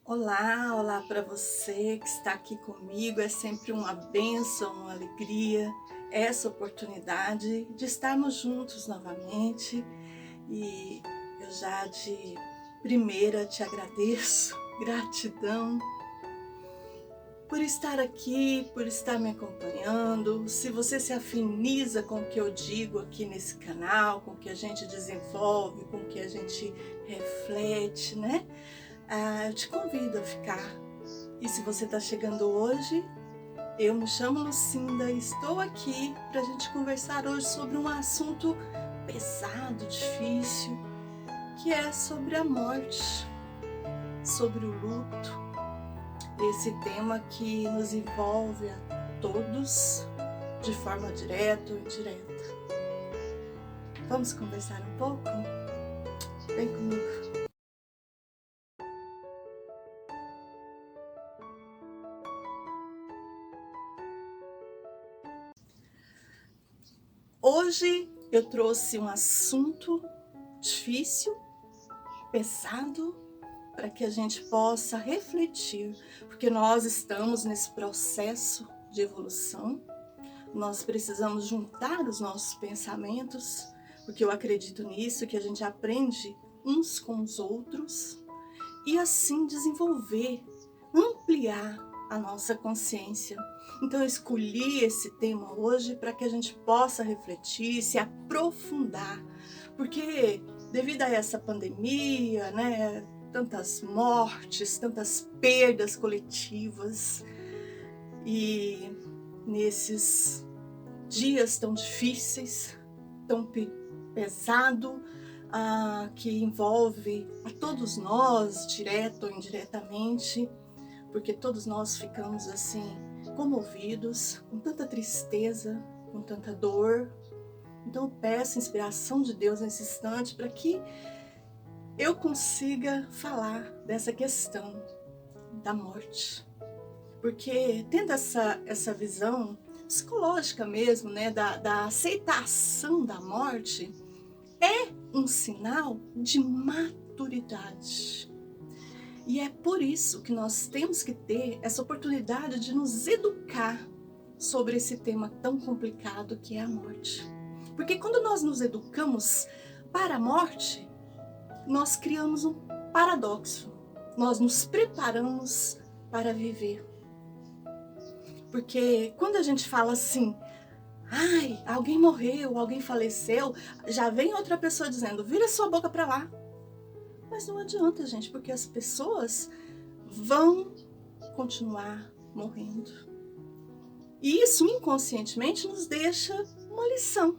Olá para você que está aqui comigo. É sempre uma bênção, uma alegria essa oportunidade de estarmos juntos novamente. E eu já de primeira te agradeço, gratidão por estar aqui, por estar me acompanhando. Se você se afiniza com o que eu digo aqui nesse canal, com o que a gente desenvolve, com o que a gente reflete, né? Eu te convido a ficar. E se você está chegando hoje, eu me chamo Lucinda e estou aqui para a gente conversar hoje sobre um assunto pesado, difícil, que é sobre a morte, sobre o luto. Esse tema que nos envolve a todos de forma direta ou indireta. Vamos conversar um pouco? Vem comigo. Hoje eu trouxe um assunto difícil, pesado, para que a gente possa refletir, porque nós estamos nesse processo de evolução. Nós precisamos juntar os nossos pensamentos, porque eu acredito nisso, que a gente aprende uns com os outros e assim desenvolver, ampliar a nossa consciência. Então eu escolhi esse tema hoje para que a gente possa refletir, se aprofundar, porque devido a essa pandemia, né, tantas mortes, tantas perdas coletivas, e nesses dias tão difíceis, tão pesado, que envolve a todos nós, direto ou indiretamente, porque todos nós ficamos assim, comovidos, com tanta tristeza, com tanta dor. Então eu peço a inspiração de Deus nesse instante para que eu consiga falar dessa questão da morte. Porque tendo essa visão psicológica mesmo, né, da aceitação da morte, é um sinal de maturidade. E é por isso que nós temos que ter essa oportunidade de nos educar sobre esse tema tão complicado que é a morte. Porque quando nós nos educamos para a morte, nós criamos um paradoxo. Nós nos preparamos para viver. Porque quando a gente fala assim, ai, alguém morreu, alguém faleceu, já vem outra pessoa dizendo, vira sua boca para lá. Mas não adianta, gente, porque as pessoas vão continuar morrendo. E isso inconscientemente nos deixa uma lição.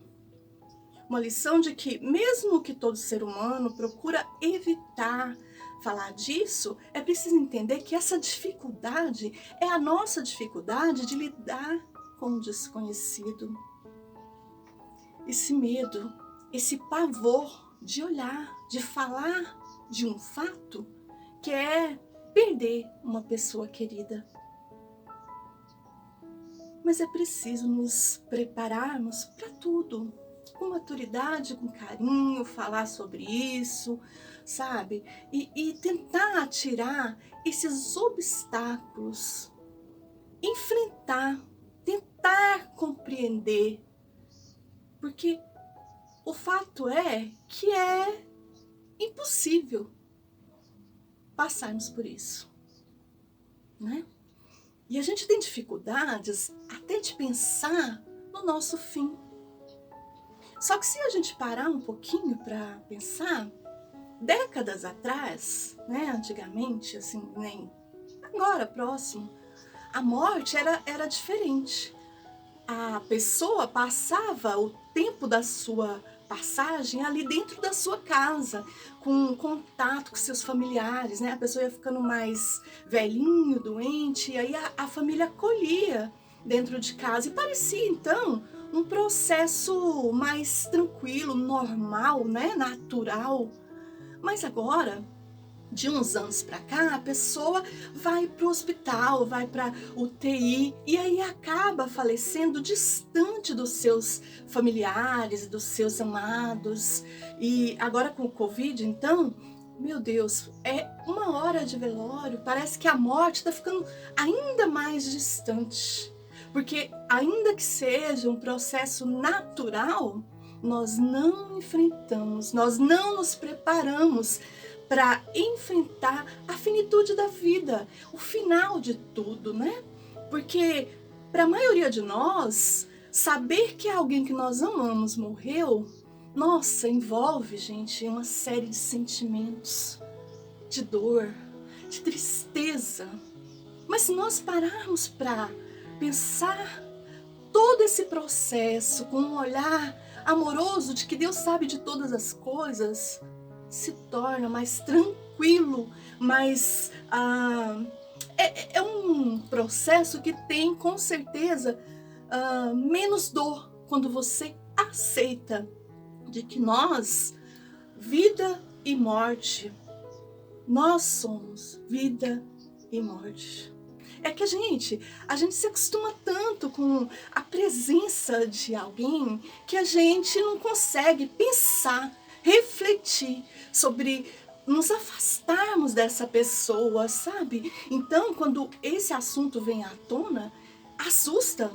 Uma lição de que, mesmo que todo ser humano procura evitar falar disso, é preciso entender que essa dificuldade é a nossa dificuldade de lidar com o desconhecido. Esse medo, esse pavor de olhar, de falar de um fato que é perder uma pessoa querida. Mas é preciso nos prepararmos para tudo, com maturidade, com carinho, falar sobre isso, sabe? E tentar tirar esses obstáculos, enfrentar, tentar compreender. Porque o fato é que é impossível passarmos por isso, né? E a gente tem dificuldades até de pensar no nosso fim. Só que se a gente parar um pouquinho para pensar, décadas atrás, né, antigamente, assim, nem agora próximo, a morte era diferente. A pessoa passava o tempo da sua passagem ali dentro da sua casa, com contato com seus familiares, né? A pessoa ia ficando mais velhinho, doente, e aí a família acolhia dentro de casa. E parecia, então, um processo mais tranquilo, normal, né? Natural. Mas agora, de uns anos para cá, a pessoa vai para o hospital, vai para UTI e aí acaba falecendo distante dos seus familiares, dos seus amados. E agora com o Covid, então, Meu Deus, é 1 hora de velório, parece que a morte está ficando ainda mais distante. Porque ainda que seja um processo natural, nós não enfrentamos, nós não nos preparamos para enfrentar a finitude da vida, o final de tudo, né? Porque para a maioria de nós, saber que alguém que nós amamos morreu, nossa, envolve, gente, uma série de sentimentos, de dor, de tristeza. Mas se nós pararmos para pensar todo esse processo com um olhar amoroso de que Deus sabe de todas as coisas, se torna mais tranquilo, mais é um processo que tem com certeza menos dor quando você aceita de que nós, vida e morte, nós somos vida e morte. É que a gente se acostuma tanto com a presença de alguém que a gente não consegue pensar, refletir sobre nos afastarmos dessa pessoa, sabe? Então, quando esse assunto vem à tona, assusta,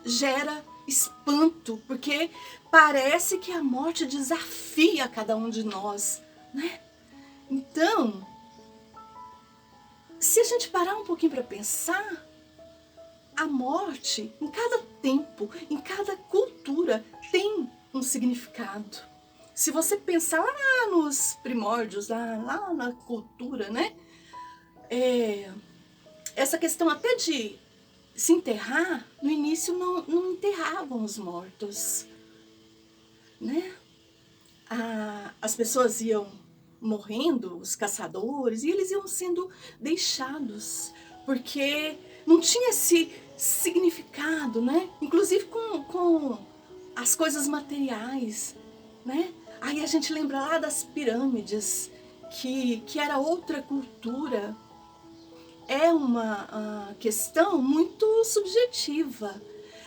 gera espanto, porque parece que a morte desafia cada um de nós, né? Então, se a gente parar um pouquinho para pensar, a morte, em cada tempo, em cada cultura, tem um significado. Se você pensar lá nos primórdios, lá na cultura, né? Essa questão até de se enterrar, no início não enterravam os mortos, né? As pessoas iam morrendo, os caçadores, e eles iam sendo deixados, porque não tinha esse significado, né? Inclusive com as coisas materiais, né? Aí a gente lembra lá das pirâmides, que era outra cultura. É uma questão muito subjetiva.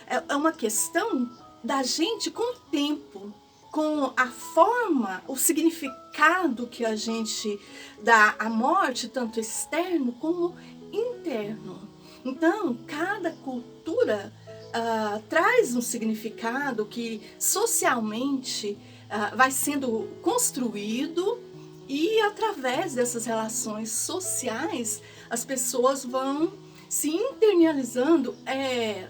É uma questão da gente com o tempo, com a forma, o significado que a gente dá à morte, tanto externo como interno. Então, cada cultura traz um significado que socialmente vai sendo construído, e através dessas relações sociais as pessoas vão se internalizando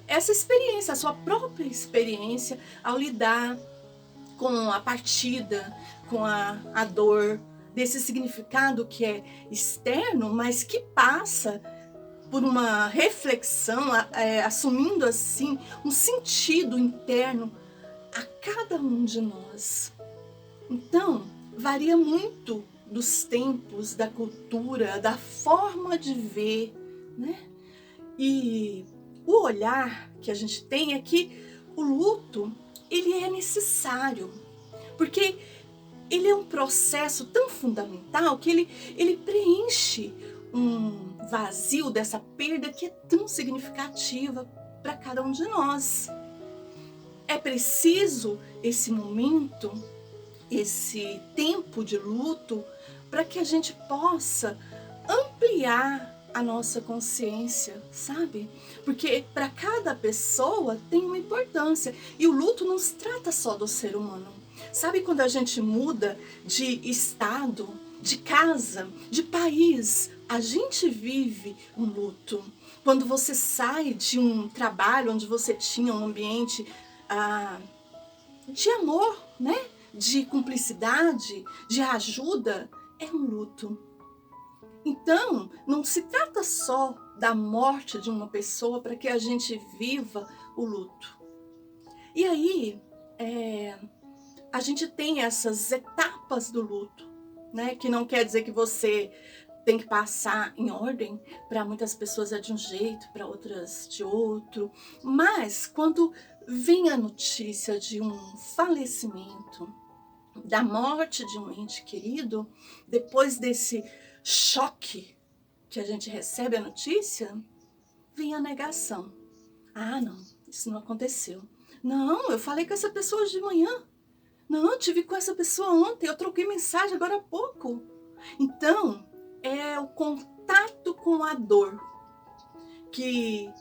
essa experiência, a sua própria experiência ao lidar com a partida, com a dor, desse significado que é externo, mas que passa por uma reflexão, assumindo assim um sentido interno a cada um de nós. Então, varia muito dos tempos, da cultura, da forma de ver, né? E o olhar que a gente tem é que o luto, ele é necessário, porque ele é um processo tão fundamental que ele preenche um vazio dessa perda que é tão significativa para cada um de nós. É preciso esse momento, esse tempo de luto, para que a gente possa ampliar a nossa consciência, sabe? Porque para cada pessoa tem uma importância, e o luto não se trata só do ser humano. Sabe quando a gente muda de estado, de casa, de país, a gente vive um luto. Quando você sai de um trabalho onde você tinha um ambiente de amor, né? De cumplicidade, de ajuda, é um luto. Então, não se trata só da morte de uma pessoa para que a gente viva o luto. E aí, a gente tem essas etapas do luto, né? Que não quer dizer que você tem que passar em ordem. Para muitas pessoas é de um jeito, para outras de outro. Mas quando vem a notícia de um falecimento, da morte de um ente querido, depois desse choque que a gente recebe a notícia, vem a negação. Ah, não, isso não aconteceu. Não, eu falei com essa pessoa hoje de manhã. Não, eu tive com essa pessoa ontem, eu troquei mensagem agora há pouco. Então, é o contato com a dor que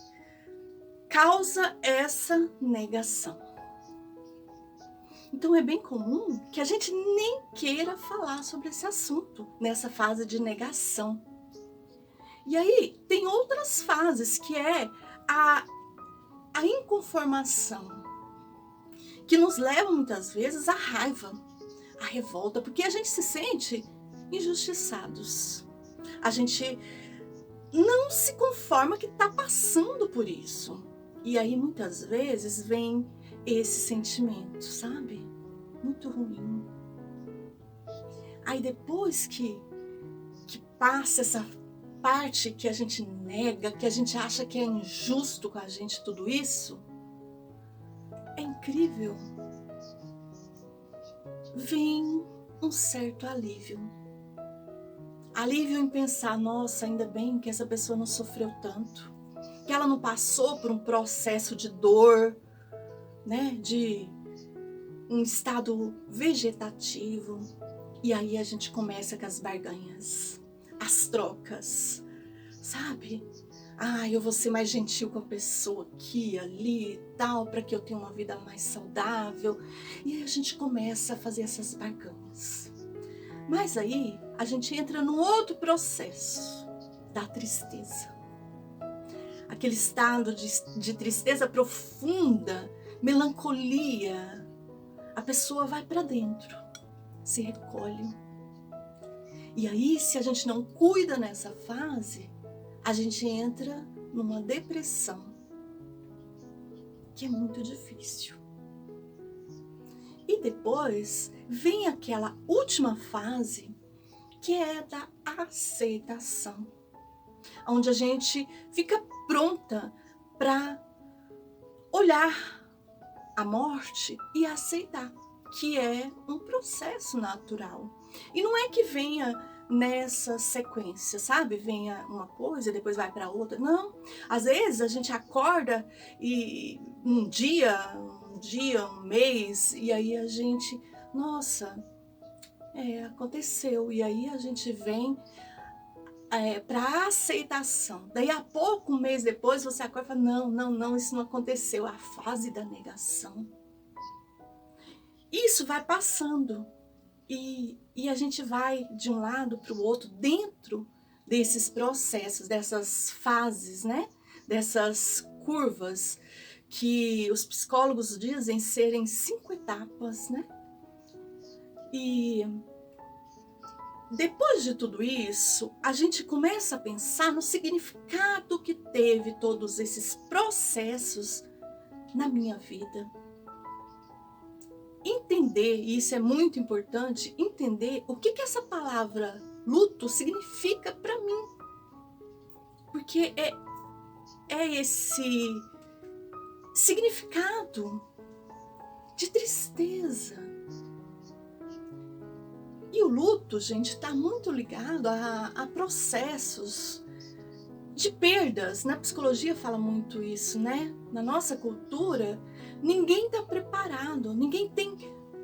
causa essa negação. Então é bem comum que a gente nem queira falar sobre esse assunto nessa fase de negação. E aí tem outras fases que é a inconformação, que nos leva muitas vezes à raiva, à revolta, porque a gente se sente injustiçados. A gente não se conforma que está passando por isso. E aí muitas vezes vem esse sentimento, sabe? Muito ruim. Aí depois que passa essa parte que a gente nega, que a gente acha que é injusto com a gente tudo isso, é incrível. Vem um certo alívio. Alívio em pensar, nossa, ainda bem que essa pessoa não sofreu tanto, que ela não passou por um processo de dor, né, de um estado vegetativo. E aí a gente começa com as barganhas, as trocas, sabe? Eu vou ser mais gentil com a pessoa aqui, ali e tal, para que eu tenha uma vida mais saudável. E aí a gente começa a fazer essas barganhas. Mas aí a gente entra num outro processo, da tristeza. Aquele estado de tristeza profunda, melancolia. A pessoa vai para dentro, se recolhe. E aí, se a gente não cuida nessa fase, a gente entra numa depressão, que é muito difícil. E depois vem aquela última fase, que é da aceitação, onde a gente fica pronta para olhar a morte e aceitar que é um processo natural. E não é que venha nessa sequência, sabe? Venha uma coisa e depois vai para outra. Não. Às vezes a gente acorda e um dia, um mês, e aí a gente, nossa, aconteceu. E aí a gente vem para aceitação. Daí a pouco, um mês depois, você acorda e fala, não, isso não aconteceu. A fase da negação. Isso vai passando e a gente vai de um lado para o outro dentro desses processos, dessas fases, né? Dessas curvas que os psicólogos dizem serem 5 etapas, né? E depois de tudo isso, a gente começa a pensar no significado que teve todos esses processos na minha vida. Entender, e isso é muito importante, entender o que essa palavra luto significa para mim. Porque é esse significado de tristeza. E o luto, gente, está muito ligado a processos de perdas. Na psicologia fala muito isso, né? Na nossa cultura, ninguém está preparado, ninguém tem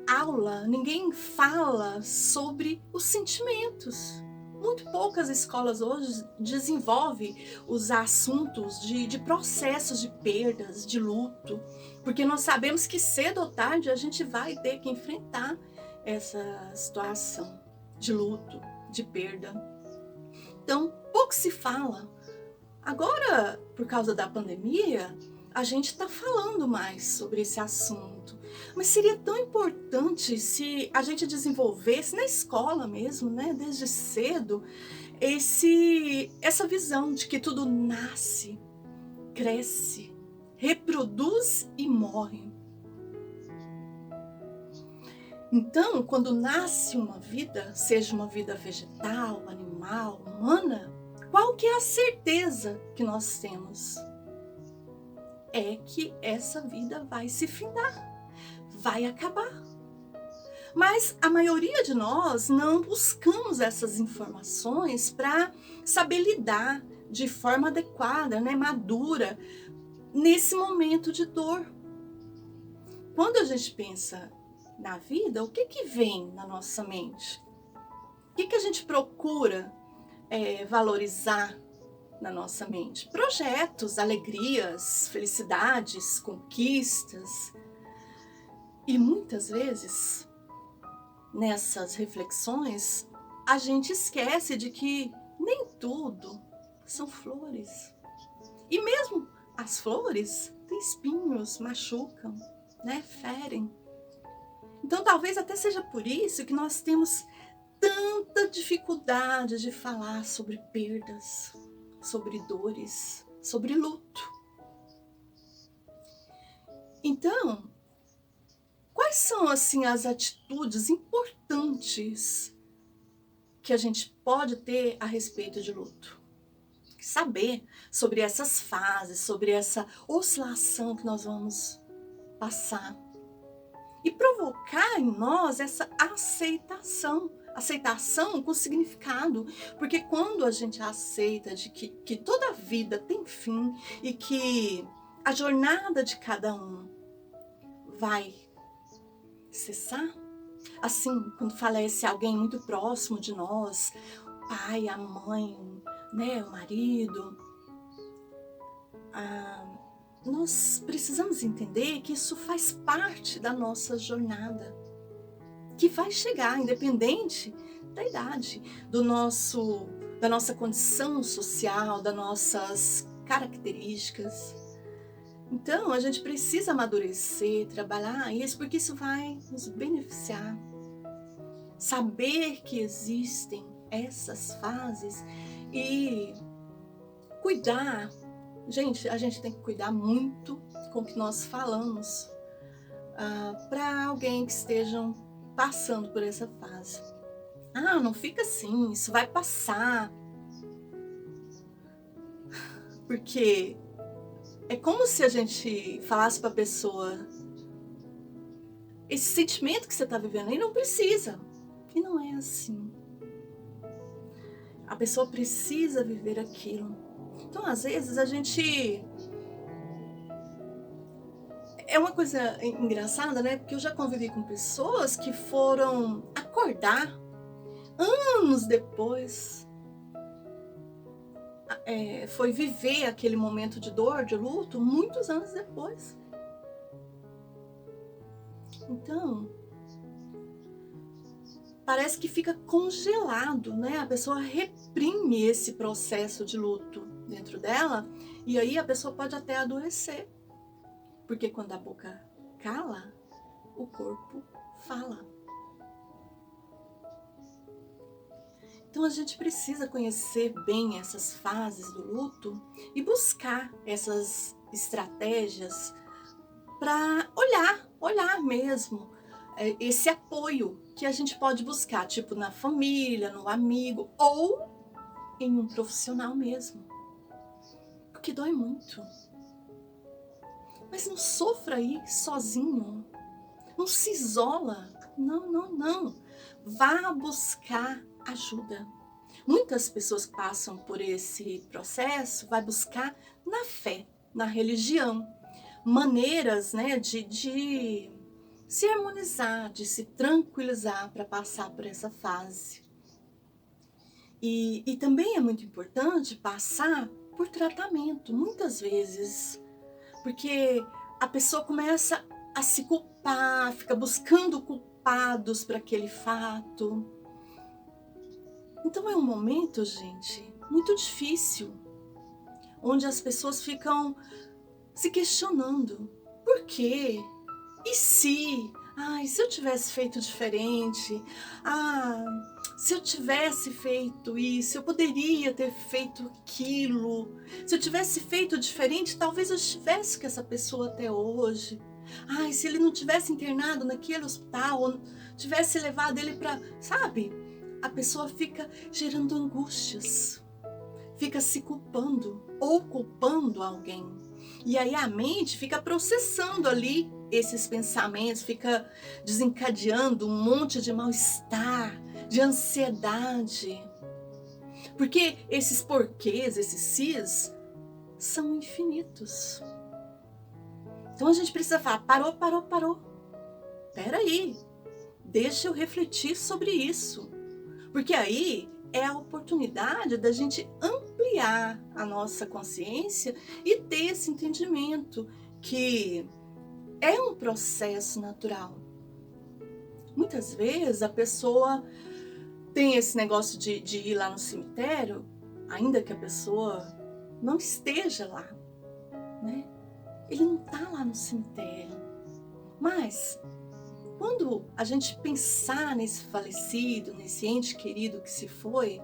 aula, ninguém fala sobre os sentimentos. Muito poucas escolas hoje desenvolvem os assuntos de processos de perdas, de luto, porque nós sabemos que cedo ou tarde a gente vai ter que enfrentar essa situação de luto, de perda. Então, pouco se fala. Agora, por causa da pandemia, a gente está falando mais sobre esse assunto. Mas seria tão importante se a gente desenvolvesse na escola mesmo, né, desde cedo, essa visão de que tudo nasce, cresce, reproduz e morre. Então, quando nasce uma vida, seja uma vida vegetal, animal, humana, qual que é a certeza que nós temos? É que essa vida vai se findar, vai acabar. Mas a maioria de nós não buscamos essas informações para saber lidar de forma adequada, né, madura, nesse momento de dor. Quando a gente pensa na vida, o que vem na nossa mente? O que a gente procura valorizar na nossa mente? Projetos, alegrias, felicidades, conquistas. E muitas vezes, nessas reflexões, a gente esquece de que nem tudo são flores. E mesmo as flores têm espinhos, machucam, né? Ferem. Então talvez até seja por isso que nós temos tanta dificuldade de falar sobre perdas, sobre dores, sobre luto. Então, quais são assim as atitudes importantes que a gente pode ter a respeito de luto? Saber sobre essas fases, sobre essa oscilação que nós vamos passar. E provocar em nós essa aceitação. Aceitação com significado. Porque quando a gente aceita de que toda vida tem fim e que a jornada de cada um vai cessar. Assim, quando falece alguém muito próximo de nós, o pai, a mãe, né, o marido, nós precisamos entender que isso faz parte da nossa jornada, que vai chegar, independente da idade, da nossa condição social, das nossas características. Então, a gente precisa amadurecer, trabalhar isso, porque isso vai nos beneficiar. Saber que existem essas fases e cuidar. Gente, a gente tem que cuidar muito com o que nós falamos para alguém que estejam passando por essa fase. Não fica assim, isso vai passar. Porque é como se a gente falasse para a pessoa: esse sentimento que você está vivendo aí não precisa. E não é assim. A pessoa precisa viver aquilo. Então, às vezes, a gente... É uma coisa engraçada, né? Porque eu já convivi com pessoas que foram acordar anos depois. Foi viver aquele momento de dor, de luto, muitos anos depois. Então, parece que fica congelado, né? A pessoa reprime esse processo de luto dentro dela e aí a pessoa pode até adoecer. Porque quando a boca cala, o corpo fala. Então a gente precisa conhecer bem essas fases do luto e buscar essas estratégias para olhar mesmo esse apoio que a gente pode buscar, tipo na família, no amigo ou em um profissional mesmo. Porque dói muito. Mas não sofra aí sozinho. Não se isola. Não. Vá buscar ajuda. Muitas pessoas que passam por esse processo vai buscar na fé, na religião, maneiras, né, de se harmonizar, de se tranquilizar para passar por essa fase. E também é muito importante passar por tratamento, muitas vezes, porque a pessoa começa a se culpar, fica buscando culpados para aquele fato. Então é um momento, gente, muito difícil, onde as pessoas ficam se questionando. Por quê? E se? Se eu tivesse feito diferente? Se eu tivesse feito isso, eu poderia ter feito aquilo. Se eu tivesse feito diferente, talvez eu estivesse com essa pessoa até hoje. Se ele não tivesse internado naquele hospital, ou tivesse levado ele para... Sabe? A pessoa fica gerando angústias. Fica se culpando ou culpando alguém. E aí a mente fica processando ali esses pensamentos, fica desencadeando um monte de mal-estar, de ansiedade. Porque esses porquês, esses sis, são infinitos. Então a gente precisa falar, parou. Peraí, deixa eu refletir sobre isso. Porque aí é a oportunidade da gente ampliar a nossa consciência e ter esse entendimento que é um processo natural. Muitas vezes a pessoa tem esse negócio de ir lá no cemitério, ainda que a pessoa não esteja lá, né? Ele não está lá no cemitério. Mas quando a gente pensar nesse falecido, nesse ente querido que se foi,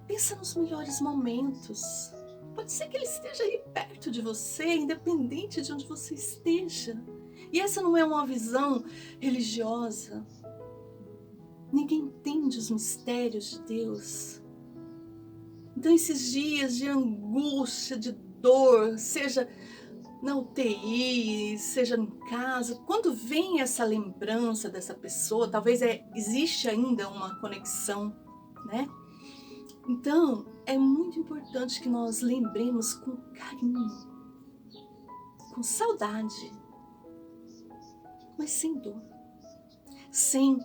pensa nos melhores momentos. Pode ser que ele esteja aí perto de você, independente de onde você esteja. E essa não é uma visão religiosa. Ninguém entende os mistérios de Deus. Então, esses dias de angústia, de dor, seja na UTI, seja em casa, quando vem essa lembrança dessa pessoa, talvez existe ainda uma conexão, né? Então, é muito importante que nós lembremos com carinho, com saudade, mas sem dor, sem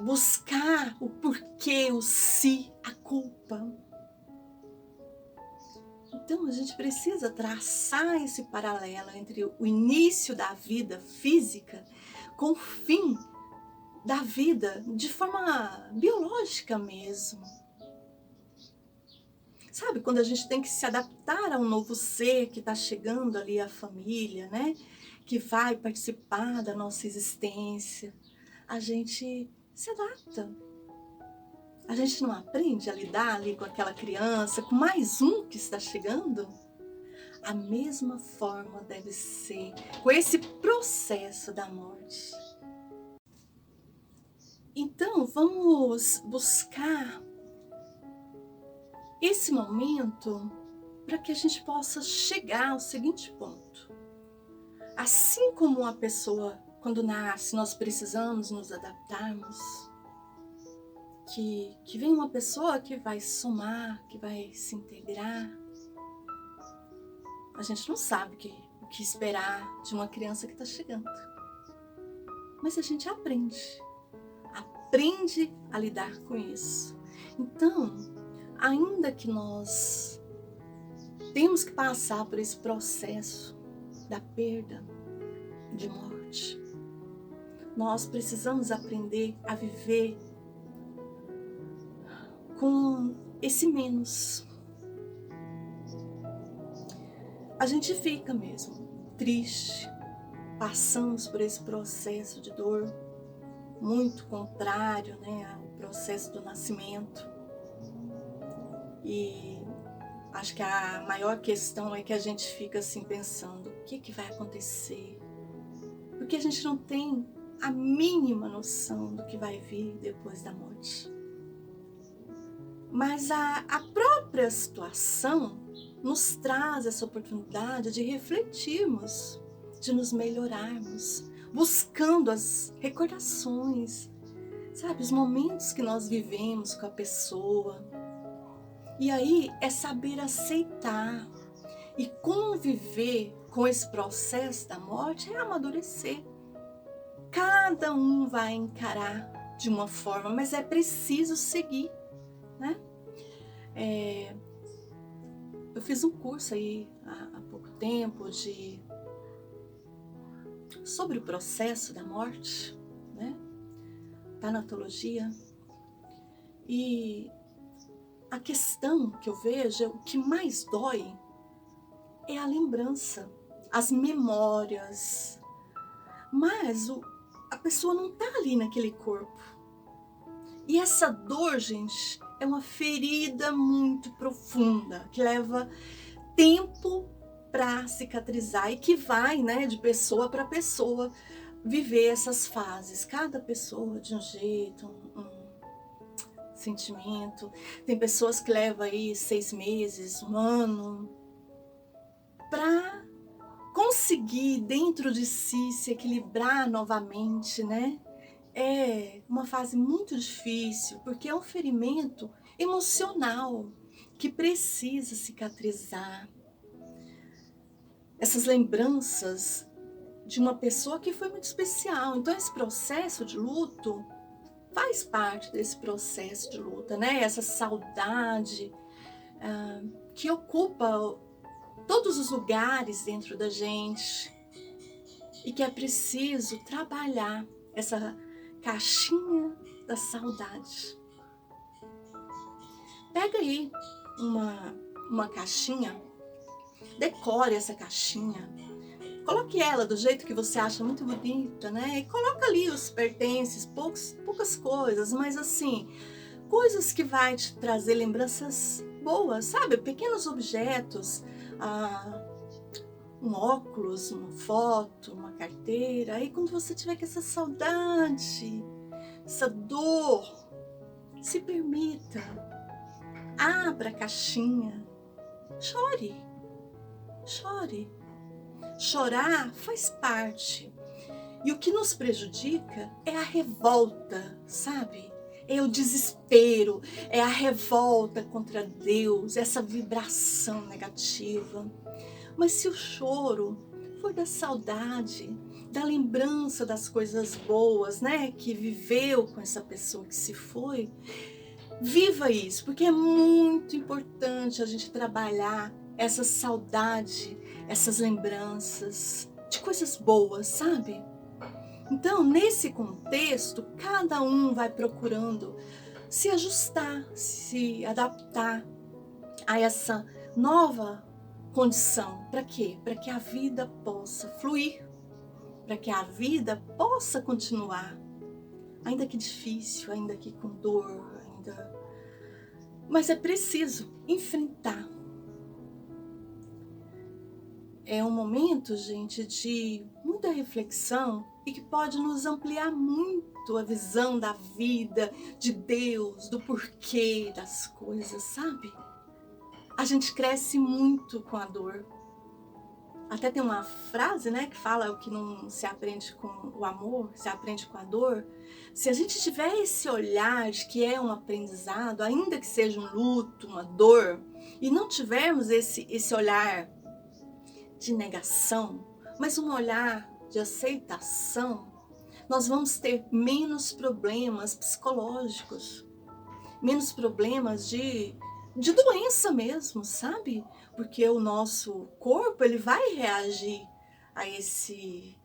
buscar o porquê, o si, a culpa. Então, a gente precisa traçar esse paralelo entre o início da vida física com o fim da vida de forma biológica mesmo. Sabe, quando a gente tem que se adaptar a um novo ser que está chegando ali, a família, né? Que vai participar da nossa existência, a gente se adapta. A gente não aprende a lidar ali com aquela criança, com mais um que está chegando? A mesma forma deve ser com esse processo da morte. Então, vamos buscar esse momento para que a gente possa chegar ao seguinte ponto. Assim como uma pessoa, quando nasce, nós precisamos nos adaptarmos, que vem uma pessoa que vai somar, que vai se integrar. A gente não sabe o que esperar de uma criança que está chegando. Mas a gente aprende a lidar com isso. Então, ainda que nós temos que passar por esse processo da perda, de morte, nós precisamos aprender a viver com esse menos. A gente fica mesmo triste, passamos por esse processo de dor muito contrário, né, ao processo do nascimento. E acho que a maior questão é que a gente fica assim pensando, o que vai acontecer? Porque a gente não tem a mínima noção do que vai vir depois da morte. Mas a própria situação nos traz essa oportunidade de refletirmos, de nos melhorarmos, buscando as recordações, sabe, os momentos que nós vivemos com a pessoa. E aí é saber aceitar e conviver com esse processo da morte, é amadurecer. Cada um vai encarar de uma forma, mas é preciso seguir, né? Eu fiz um curso aí há pouco tempo sobre o processo da morte, né? Tanatologia. E a questão que eu vejo, o que mais dói é a lembrança, as memórias. Mas a pessoa não está ali naquele corpo. E essa dor, gente, é uma ferida muito profunda, que leva tempo para cicatrizar e que vai, né, de pessoa para pessoa, viver essas fases. Cada pessoa de um jeito, um sentimento. Tem pessoas que levam aí 6 meses, 1 ano, para conseguir dentro de si se equilibrar novamente, né? É uma fase muito difícil, porque é um ferimento emocional que precisa cicatrizar. Essas lembranças de uma pessoa que foi muito especial. Então, esse processo de luto faz parte desse processo de luta, né? Essa saudade que ocupa todos os lugares dentro da gente e que é preciso trabalhar essa caixinha da saudade. Pega aí uma caixinha, decore essa caixinha, coloque ela do jeito que você acha muito bonita, né? E coloca ali os pertences, poucas coisas, mas assim, coisas que vai te trazer lembranças boas, sabe? Pequenos objetos, um óculos, uma foto, uma carteira. Aí quando você tiver com essa saudade, essa dor, se permita, abra a caixinha, chore, chore. Chorar faz parte. E o que nos prejudica é a revolta, sabe? É o desespero, é a revolta contra Deus, essa vibração negativa. Mas se o choro for da saudade, da lembrança das coisas boas, né, que viveu com essa pessoa que se foi, viva isso, porque é muito importante a gente trabalhar essa saudade, essas lembranças de coisas boas, sabe? Então, nesse contexto, cada um vai procurando se ajustar, se adaptar a essa nova condição. Para quê? Para que a vida possa fluir, para que a vida possa continuar, ainda que difícil, ainda que com dor, mas é preciso enfrentar. É um momento, gente, de muita reflexão e que pode nos ampliar muito a visão da vida, de Deus, do porquê das coisas, sabe? A gente cresce muito com a dor. Até tem uma frase, né, que fala o que não se aprende com o amor, se aprende com a dor. Se a gente tiver esse olhar de que é um aprendizado, ainda que seja um luto, uma dor, e não tivermos esse olhar de negação, mas um olhar de aceitação, nós vamos ter menos problemas psicológicos, menos problemas de doença mesmo, sabe? Porque o nosso corpo, ele vai reagir a esse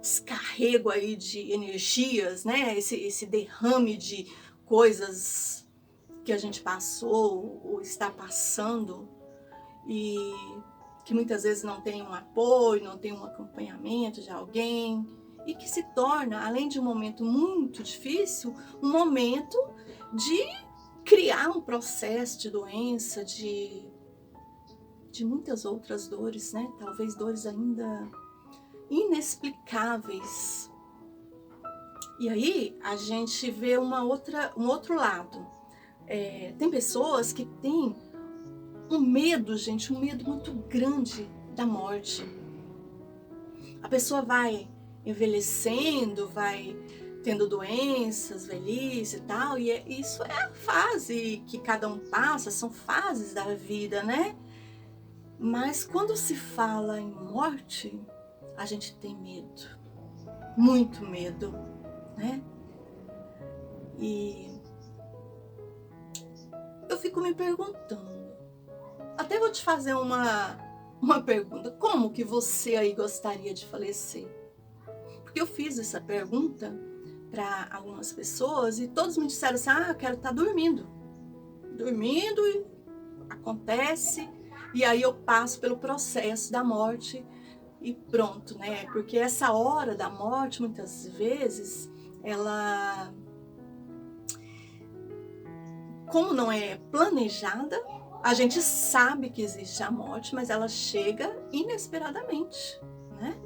descarrego aí de energias, né? Esse derrame de coisas que a gente passou ou está passando e que muitas vezes não tem um apoio, não tem um acompanhamento de alguém e que se torna, além de um momento muito difícil, um momento de criar um processo de doença, de muitas outras dores, né? Talvez dores ainda inexplicáveis. E aí a gente vê um outro lado. Tem pessoas que têm um medo, gente, um medo muito grande da morte. A pessoa vai envelhecendo, vai tendo doenças, velhice e tal, e isso é a fase que cada um passa, são fases da vida, né? Mas quando se fala em morte, a gente tem medo, muito medo, né? E eu fico me perguntando, até vou te fazer uma pergunta, como que você aí gostaria de falecer? Porque eu fiz essa pergunta para algumas pessoas e todos me disseram assim, eu quero estar dormindo e acontece, e aí eu passo pelo processo da morte e pronto, né? Porque essa hora da morte, muitas vezes, ela, como não é planejada, a gente sabe que existe a morte, mas ela chega inesperadamente, né?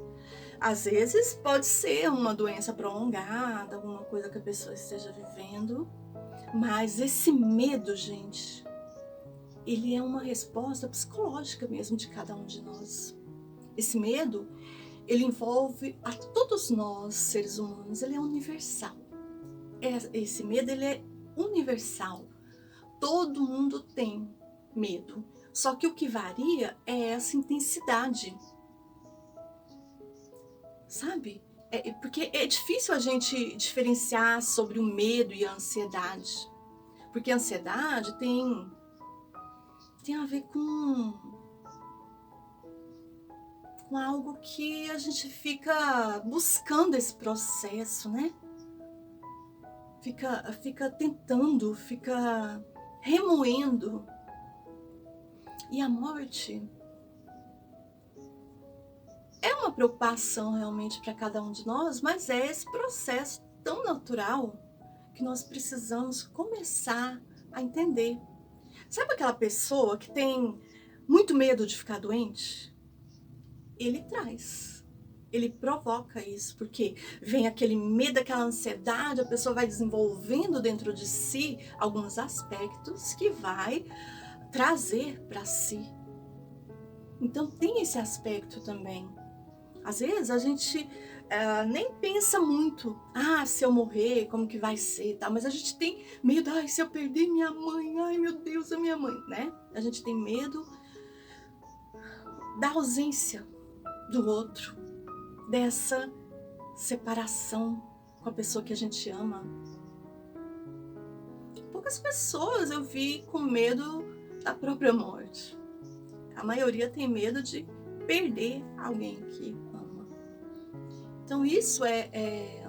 Às vezes pode ser uma doença prolongada, alguma coisa que a pessoa esteja vivendo, mas esse medo, gente, ele é uma resposta psicológica mesmo de cada um de nós. Esse medo, ele envolve a todos nós, seres humanos, ele é universal. Esse medo, ele é universal. Todo mundo tem medo. Só que o que varia é essa intensidade. Sabe? Porque é difícil a gente diferenciar sobre o medo e a ansiedade. Porque a ansiedade tem a ver com algo que a gente fica buscando esse processo, né? Fica tentando, fica remoendo. E a morte é uma preocupação realmente para cada um de nós, mas é esse processo tão natural que nós precisamos começar a entender. Sabe aquela pessoa que tem muito medo de ficar doente? Ele provoca isso, porque vem aquele medo, aquela ansiedade, a pessoa vai desenvolvendo dentro de si alguns aspectos que vai trazer para si. Então tem esse aspecto também. Às vezes a gente nem pensa muito, se eu morrer, como que vai ser, tá? Mas a gente tem medo, se eu perder minha mãe, ai meu Deus, a minha mãe, né? A gente tem medo da ausência do outro, dessa separação com a pessoa que a gente ama. Poucas pessoas eu vi com medo da própria morte. A maioria tem medo de perder alguém que ama. Então isso é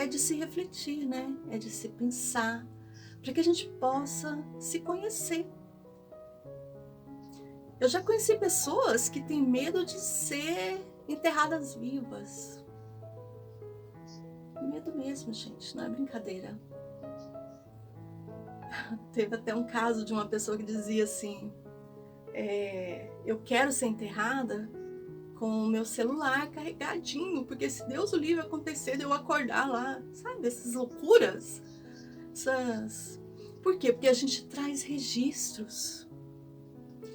de se refletir, né? É de se pensar, para que a gente possa se conhecer. Eu já conheci pessoas que têm medo de ser enterradas vivas. Medo mesmo, gente, não é brincadeira. Teve até um caso de uma pessoa que dizia assim, eu quero ser enterrada com o meu celular carregadinho, porque se Deus o livre acontecer de eu acordar lá, sabe, essas loucuras. Por quê? Porque a gente traz registros.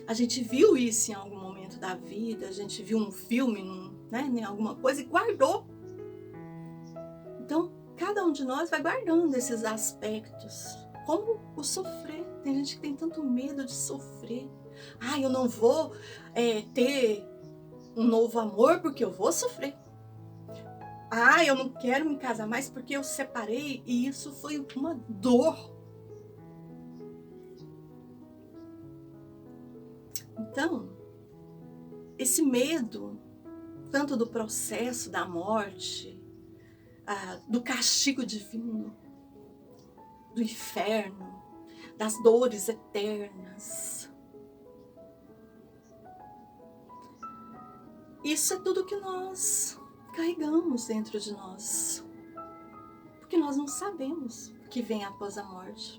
A gente viu isso em algum momento da vida, a gente viu um filme, em alguma coisa e guardou. Então, cada um de nós vai guardando esses aspectos. Como o sofrer. Tem gente que tem tanto medo de sofrer. Eu não vou ter um novo amor porque eu vou sofrer. Eu não quero me casar mais porque eu separei e isso foi uma dor. Então, esse medo, tanto do processo da morte, do castigo divino, do inferno, das dores eternas. Isso é tudo que nós carregamos dentro de nós, porque nós não sabemos o que vem após a morte.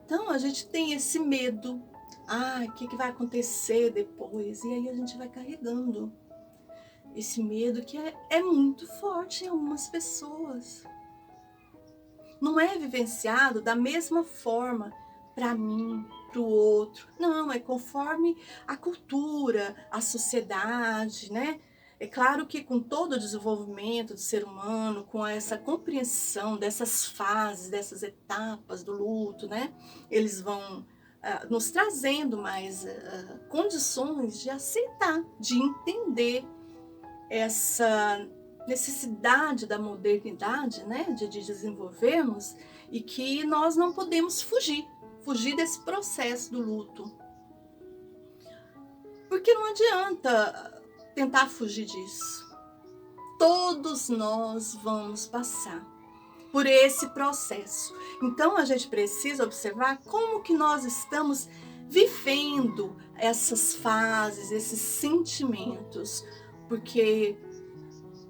Então a gente tem esse medo, o que vai acontecer depois? E aí a gente vai carregando esse medo que é muito forte em algumas pessoas. Não é vivenciado da mesma forma para mim, para o outro. Não, é conforme a cultura, a sociedade, né? É claro que com todo o desenvolvimento do ser humano, com essa compreensão dessas fases, dessas etapas do luto, né? Eles vão nos trazendo mais condições de aceitar, de entender essa necessidade da modernidade, né? De desenvolvermos e que nós não podemos fugir desse processo do luto. Porque não adianta tentar fugir disso. Todos nós vamos passar por esse processo. Então a gente precisa observar como que nós estamos vivendo essas fases, esses sentimentos, porque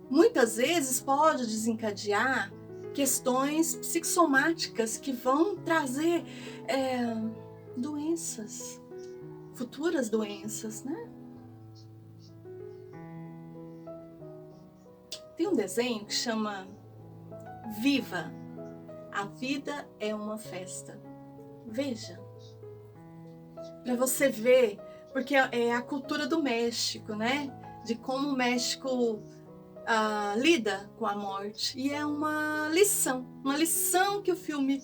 muitas vezes pode desencadear questões psicossomáticas que vão trazer doenças, futuras doenças, né? Tem um desenho que chama Viva, a vida é uma festa. Veja, para você ver, porque é a cultura do México, né? De como o México lida com a morte. E é uma lição que o filme,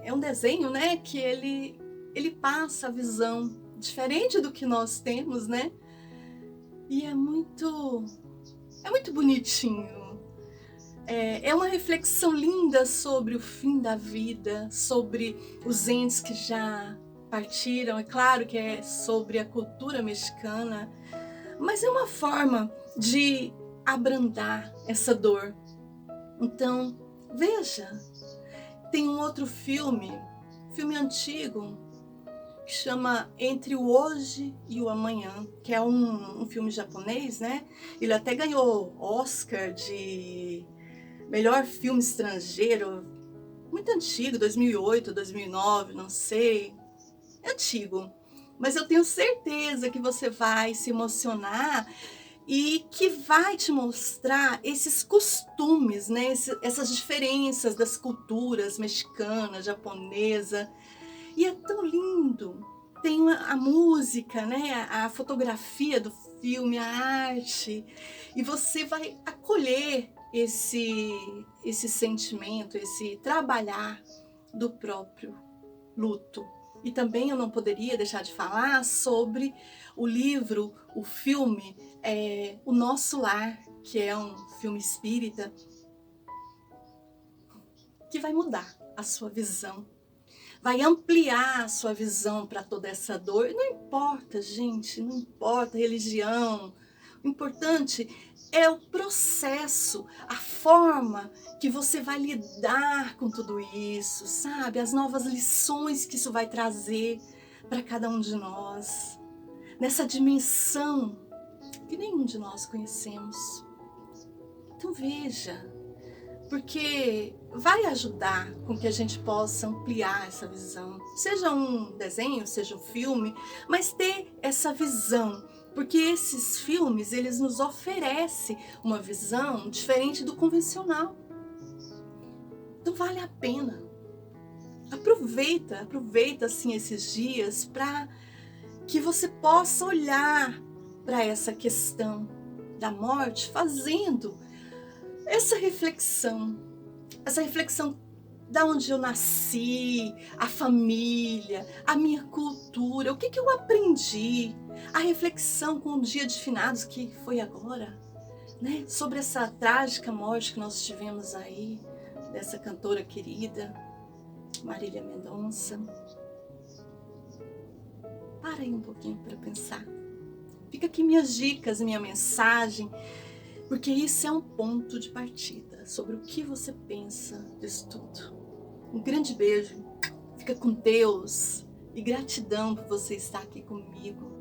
é um desenho, né? Que ele passa a visão diferente do que nós temos, né? E é muito bonitinho. É uma reflexão linda sobre o fim da vida, sobre os entes que já partiram. É claro que é sobre a cultura mexicana, mas é uma forma de abrandar essa dor. Então, veja, tem um outro filme antigo, que chama Entre o Hoje e o Amanhã, que é um filme japonês, né? Ele até ganhou Oscar de melhor filme estrangeiro, muito antigo, 2008, 2009, não sei, é antigo. Mas eu tenho certeza que você vai se emocionar e que vai te mostrar esses costumes, né? Essas diferenças das culturas mexicana, japonesa. E é tão lindo. Tem a música, né? A fotografia do filme, a arte. E você vai acolher esse sentimento, esse trabalhar do próprio luto. E também eu não poderia deixar de falar sobre o livro, o filme, O Nosso Lar, que é um filme espírita, que vai mudar a sua visão, vai ampliar a sua visão para toda essa dor. Não importa, gente, não importa a religião. O importante é o processo, a forma que você vai lidar com tudo isso, sabe? As novas lições que isso vai trazer para cada um de nós, nessa dimensão que nenhum de nós conhecemos. Então veja, porque vai ajudar com que a gente possa ampliar essa visão. Seja um desenho, seja um filme, mas ter essa visão, porque esses filmes, eles nos oferecem uma visão diferente do convencional. Então vale a pena. Aproveita assim esses dias para que você possa olhar para essa questão da morte fazendo essa reflexão da onde eu nasci, a família, a minha cultura, o que eu aprendi, a reflexão com o dia de finados que foi agora, né? Sobre essa trágica morte que nós tivemos aí, dessa cantora querida, Marília Mendonça. Para aí um pouquinho para pensar. Fica aqui minhas dicas, minha mensagem, porque isso é um ponto de partida sobre o que você pensa disso tudo. Um grande beijo, fica com Deus e gratidão por você estar aqui comigo.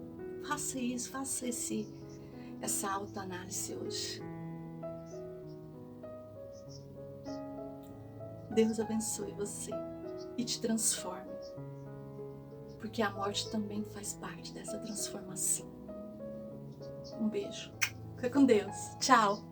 Faça isso, faça essa autoanálise hoje. Deus abençoe você e te transforme, porque a morte também faz parte dessa transformação. Um beijo, fica com Deus, tchau!